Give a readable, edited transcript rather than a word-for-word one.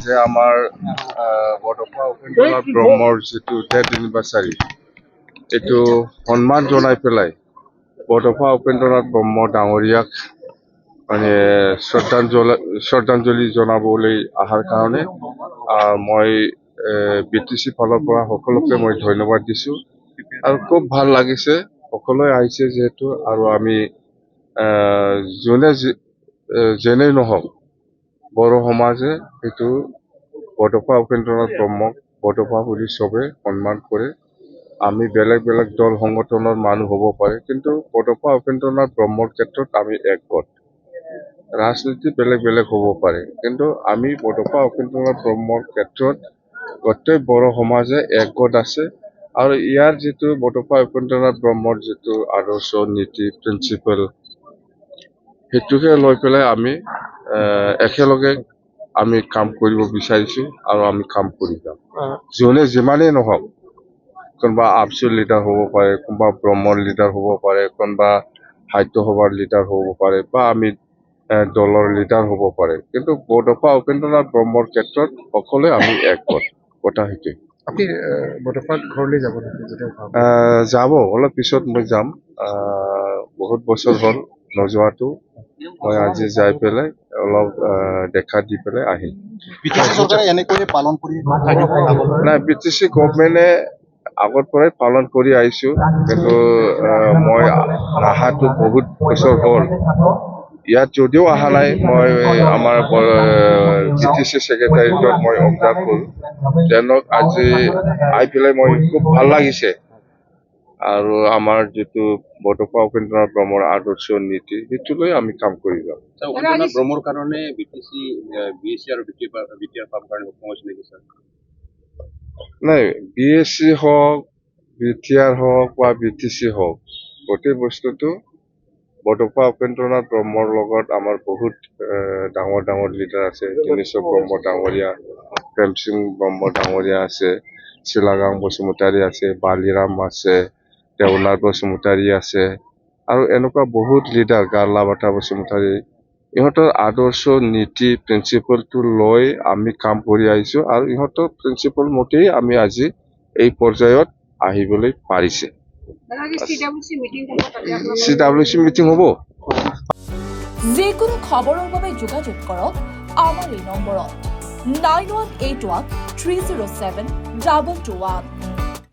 যে আমাৰ বৰদপা উপেন্দ্ৰনাথ ব্ৰহ্মৰ যিটো ডেথ এনিভাৰ্চাৰী এইটো সন্মান জনাই পেলাই বৰদপা উপেন্দ্ৰনাথ ব্ৰহ্ম ডাঙৰীয়াক মানে শ্ৰদ্ধাঞ্জলি জনাবলৈ অহাৰ কাৰণে মই BTC ফালৰ পৰা সকলোকে মই ধন্যবাদ দিছোঁ আৰু খুব ভাল লাগিছে সকলোৱে আহিছে যিহেতু আৰু আমি যোনে যেনেই নহওক বড়ো সমাজে এইটো বৰদপা উপেন্দ্ৰনাথ ব্ৰহ্মক বৰদপা বুলি চবে সন্মান কৰে আমি বেলেগ বেলেগ দল সংগঠনৰ মানুহ হ'ব পাৰে কিন্তু বৰদপা উপেন্দ্ৰনাথ ব্ৰহ্মৰ ক্ষেত্ৰত আমি একগত ৰাজনীতি বেলেগ বেলেগ হ'ব পাৰে কিন্তু আমি বৰদপা উপেন্দ্ৰনাথ ব্ৰহ্মৰ ক্ষেত্ৰত গোটেই বড়ো সমাজে একগত আছে আৰু ইয়াৰ যিটো বৰদপা উপেন্দ্ৰনাথ ব্ৰহ্মৰ যিটো আদৰ্শ নীতি প্ৰিন্সিপাল সেইটোকে লৈ পেলাই আমি একেলগে আমি কাম কৰিব বিচাৰিছো আৰু আমি কাম কৰি যাম যোনে যিমানেই নহওক কোনোবা আবচুৰ লিডাৰ হ'ব পাৰে কোনোবা ব্ৰহ্মৰ লিডাৰ হ'ব পাৰে কোনোবা সাহিত্য সভাৰ লিডাৰ হ'ব পাৰে বা আমি দলৰ লিডাৰ হ'ব পাৰে কিন্তু বৰদপা উপেন্দ্ৰনাথ ব্ৰহ্মৰ ক্ষেত্ৰত সকলোৱে আমি একগত কথা সেইটোৱে আপুনি বৰদপাত ঘৰলৈ যাব যাব অলপ পিছত মই যাম বহুত বছৰ হ'ল নোযোৱাটো মই আজি যাই পেলাই অলপ দেখা দি পেলাই আহিম নাই BTC গভৰ্ণমেণ্টে আগৰ পৰাই পালন কৰি আহিছো কিন্তু মই অহাটো বহুত বছৰ হ'ল ইয়াত যদিও অহা নাই মই আমাৰ BTC ছেক্ৰেটাৰিয়েটত মই অবজাৰ্ভ কৰোঁ তেওঁলোক আজি আহি পেলাই মই খুব ভাল লাগিছে আৰু আমাৰ যিটো বৰদপা উপেন্দ্ৰনাথ ব্ৰহ্মৰ আদৰ্শ নীতি সেইটো লৈ আমি কাম কৰি যাম উপেন্দ্ৰনাথ ব্ৰহ্মৰ কাৰণে BTC আৰু BTR পাবৰ কাৰণে সমস্যা নেকি স্যাৰ নাই BSc হওক BTR হওক বা BTC হওক গোটেই বস্তুটো বৰদপা উপেন্দ্ৰনাথ ব্ৰহ্মৰ লগত আমাৰ বহুত ডাঙৰ ডাঙৰ লিডাৰ আছে তিনিশ ব্ৰহ্ম ডাঙৰীয়া প্ৰেম সিং ব্ৰহ্ম ডাঙৰীয়া আছে শিলাগাং বসুমতাৰী আছে বালিৰাম আছে দেওনাথ বসুমতাৰী আছে আৰু এনেকুৱা বহুত লিডাৰ গাৰ্লাবাটা বসুমতাৰী ইহঁতৰ আদৰ্শ নীতি প্ৰিন্সিপালটো লৈ আমি কাম কৰি আহিছো আৰু ইহঁতৰ প্ৰিন্সিপাল মতেই আমি আজি এই পৰ্যায়ত আহিবলৈ পাৰিছে CWC মিটিং হ'ব যিকোনো খবৰৰ বাবে যোগাযোগ কৰক আমাৰ এই নম্বৰত 9181 307 221